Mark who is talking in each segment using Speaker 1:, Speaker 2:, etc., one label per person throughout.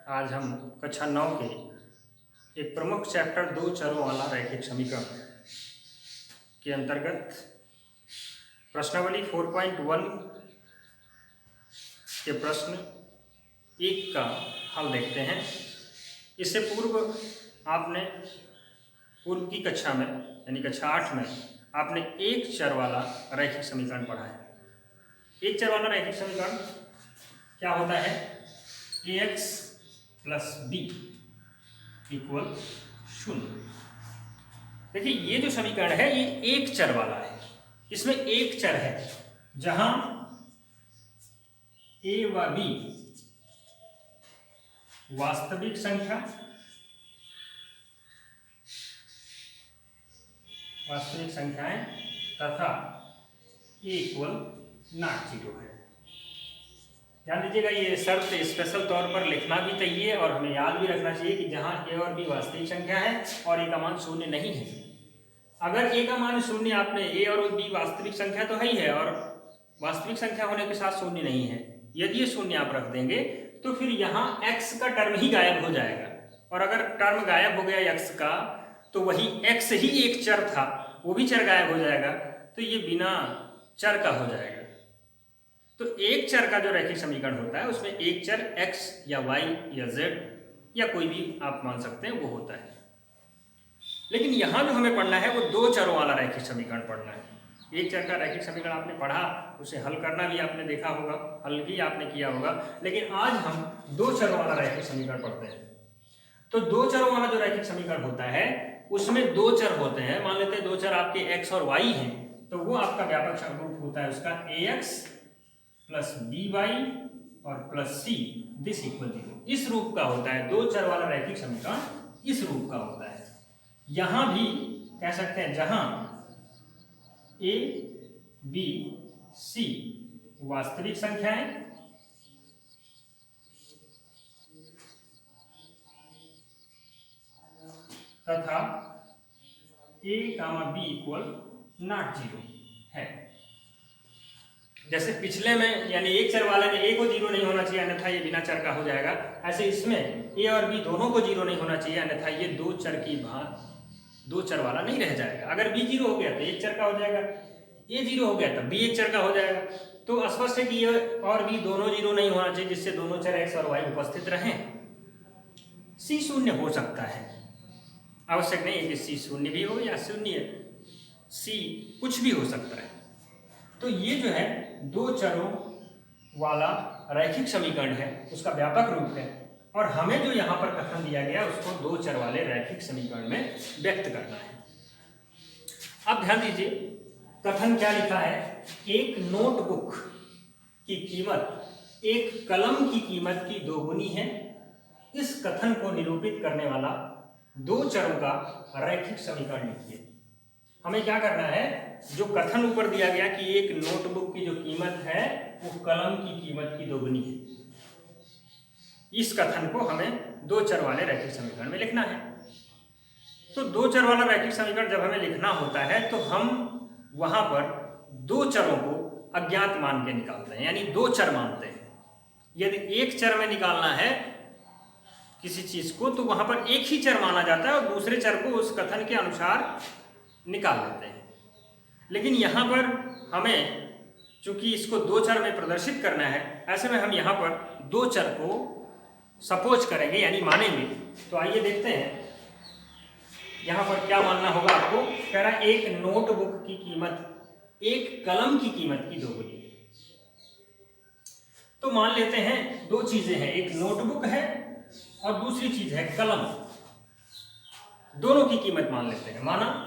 Speaker 1: आज हम कक्षा 9 के एक प्रमुख चैप्टर दो चरों वाला रैखिक समीकरण के अंतर्गत प्रश्नावली 4.1 के प्रश्न 1 का हल देखते हैं। इससे पूर्व आपने पूर्व की कक्षा में यानी कक्षा 8 में आपने एक चर वाला रैखिक समीकरण पढ़ा है। एक चर वाला रैखिक समीकरण क्या होता है? ax plus B equal 0। देखिए ये जो समीकरण है ये एक चर वाला है। इसमें एक चर है जहां a व b वास्तविक संख्याएं तथा a इक्वल नॉट 0 है। ध्यान दीजिएगा, ये शर्त स्पेशल तौर पर लिखना भी चाहिए और हमें याद भी रखना चाहिए कि जहां a और b वास्तविक संख्या है और a का मान 0 नहीं है। अगर a का मान 0, आपने a और b वास्तविक संख्या तो है ही है और वास्तविक संख्या होने के साथ 0 नहीं है, यदि ये 0 आप रख देंगे तो फिर यहाँ x का टर्म ही गायब हो जाएगा। और अगर टर्म गायब हो गया x का तो वही x ही एक चर था, वो भी चर गायब हो जाएगा, तो ये बिना चर का हो जाएगा। तो एक चर का जो रैखिक समीकरण होता है उसमें एक चर x या y या z या कोई भी आप मान सकते हैं वो होता है। लेकिन यहाँ जो हमें पढ़ना है वो दो चरों वाला रैखिक समीकरण पढ़ना है। एक चर का रैखिक समीकरण आपने पढ़ा, उसे हल करना भी आपने देखा होगा, हल भी आपने किया होगा, लेकिन आज हम दो चरों वाला रैखिक समीकरण पढ़ते हैं। तो दो चरों वाला जो रैखिक समीकरण होता है उसमें दो चर होते हैं। मान लेते हैं दो चर आपके x और y हैं, तो वो आपका व्यापक रूप होता है उसका ax प्लस by और प्लस c दिस इक्वल 0। इस रूप का होता है दो चर वाला रैखिक समीकरण, इस रूप का होता है। यहां भी कह सकते हैं जहां a b c वास्तविक संख्याएं तथा a, b इक्वल नॉट 0 है। जैसे पिछले में यानी एक चर वाले में a को 0 नहीं होना चाहिए, अन्यथा ये बिना चर का हो जाएगा। ऐसे इसमें a और b दोनों को 0 नहीं होना चाहिए, अन्यथा ये दो चर वाला नहीं रह जाएगा। अगर b 0 हो गया तो एक चर का हो जाएगा, a 0 हो गया तब b एक चर का हो जाएगा। तो स्पष्ट है कि a और b दोनों 0 नहीं होना चाहिए, जिससे दोनों चर x और y उपस्थित रहें। c 0 हो सकता है, आवश्यक नहीं है कि c 0 भी हो या 0 c कुछ भी हो सकता है। तो ये जो है दो चरों वाला रैखिक समीकरण है, उसका व्यापक रूप है और हमें जो यहाँ पर कथन दिया गया उसको दो चर वाले रैखिक समीकरण में व्यक्त करना है। अब ध्यान दीजिए कथन क्या लिखा है, एक नोटबुक की कीमत एक कलम की कीमत की दोगुनी है। इस कथन को निरूपित करने वाला दो चरों का रैखिक समीकरण लिखिए। हमें क्या करना है, जो कथन ऊपर दिया गया कि एक नोटबुक की जो कीमत है वो कलम की कीमत की दोगुनी है, इस कथन को हमें दो चर वाले रैखिक समीकरण में लिखना है। तो दो चर वाला रैखिक समीकरण जब हमें लिखना होता है तो हम वहां पर दो चरों को अज्ञात मान के निकालते हैं, यानी दो चर मानते हैं। यदि एक चर में निकालना है किसी चीज को तो वहां पर एक ही चर माना जाता है और दूसरे चर को उस कथन के अनुसार निकाल लेते हैं। लेकिन यहाँ पर हमें चूंकि इसको दो चर में प्रदर्शित करना है, ऐसे में हम यहाँ पर दो चर को सपोज करेंगे यानी मानेंगे। तो आइए देखते हैं यहाँ पर क्या मानना होगा आपको। कह रहा है एक नोटबुक की कीमत एक कलम की कीमत की दोगुनी। तो मान लेते हैं दो चीजें हैं, एक नोटबुक है और दूसरी चीज है कलम। दोनों की कीमत मान लेते हैं। माना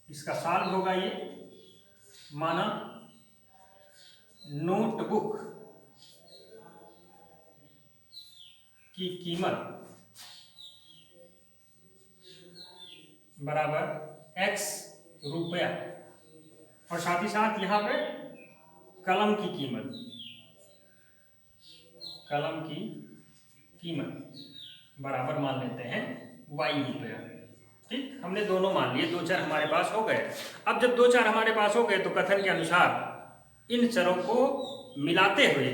Speaker 1: इसका साल होगा ये, माना नोटबुक की कीमत बराबर x रुपया और साथ ही साथ यहां पे कलम की कीमत बराबर मान लेते हैं y रुपया। ठीक, हमने दोनों मान लिए, दो चर हमारे पास हो गए। अब जब दो चर हमारे पास हो गए तो कथन के अनुसार इन चरों को मिलाते हुए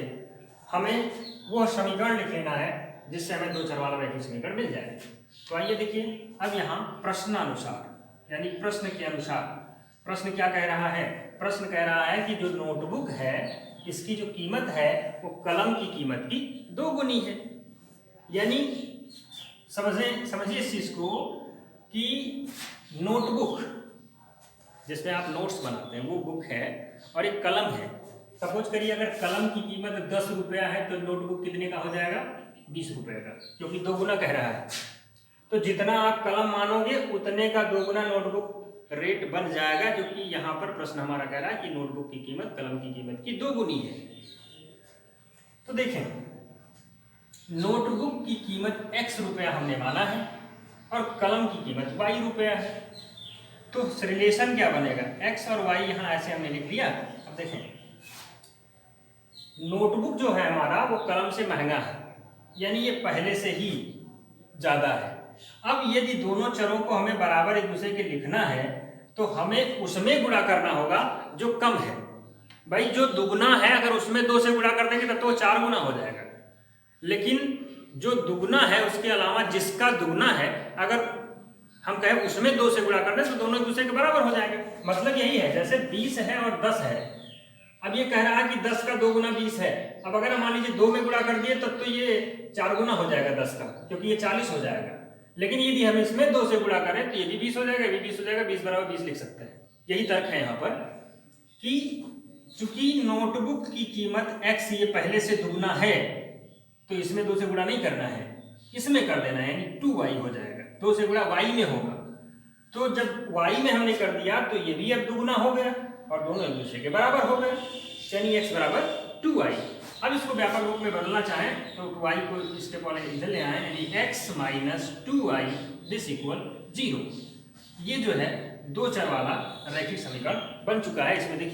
Speaker 1: हमें वो समीकरण लिख लेना है जिससे हमें दो चर वाला रैखिक समीकरण मिल जाए। तो आइए देखिए, अब यहाँ प्रश्नानुसार यानी प्रश्न के अनुसार प्रश्न क्या कह रहा है। प्रश्न कह रहा है कि जो नोटबुक है इसकी जो कीमत है वो कलम की कीमत की 2 गुनी है। यानी समझिए इस चीज को कि नोटबुक जिसमें आप नोट्स बनाते हैं वो बुक है और एक कलम है। सपोज करिए अगर कलम की कीमत 10 रुपया है तो नोटबुक कितने का हो जाएगा, 20 रुपये का, क्योंकि 2 गुना कह रहा है। तो जितना आप कलम मानोगे उतने का 2 गुना नोटबुक रेट बन जाएगा, क्योंकि यहाँ पर प्रश्न हमारा कह रहा है कि नोटबुक की कीमत कलम की कीमत की 2 गुनी है। तो देखें, नोटबुक की कीमत x रुपया हमने माना है और कलम की कीमत y रुपया है। तो रिलेशन क्या बनेगा, x और y यहाँ ऐसे हमने लिख लिया। अब देखें, नोटबुक जो है हमारा वो कलम से महंगा है, यानी ये पहले से ही ज्यादा है। अब यदि दोनों चरों को हमें बराबर एक दूसरे के लिखना है तो हमें उसमें गुणा करना होगा जो कम है। भाई जो दुगुना है अगर उसमें 2 से गुणा कर देंगे तब तो 4 गुना हो जाएगा, लेकिन जो दुगुना है उसके अलावा जिसका दुगुना है अगर हम कहें उसमें 2 से गुणा कर दें तो दोनों एक दूसरे के बराबर हो जाएंगे। मतलब यही है, जैसे 20 है और 10 है। अब ये कह रहा है कि 10 का 2 गुना 20 है। अब अगर हम मान लीजिए 2 में गुणा कर दिए तब तो ये 4 गुना हो जाएगा 10 का, क्योंकि ये 40 हो जाएगा। लेकिन यदि हम इसमें 2 से गुणा करें तो ये भी 20 हो जाएगा, ये भी 20 हो जाएगा, 20 बराबर 20 लिख सकते हैं। यही तर्क है यहाँ पर कि चूंकि नोटबुक की कीमत x ये पहले से दुगुना है तो इसमें 2 से गुणा नहीं करना है, इसमें कर देना है, यानी 2y हो जाएगा। 2 से गुणा y में होगा, तो जब y में हमने कर दिया तो ये भी अब दुगुना हो गया और दोनों एक दूसरे के बराबर हो गए, यानी x बराबर 2y। अब इसको व्यापक रूप में बदलना चाहें तो 2y को स्टेप वाले इधर ले आए, यानी x minus 2y this equal 0। ये जो है दो चर वाला रैखिक समीकरण बन चुका है। इसमें देखिए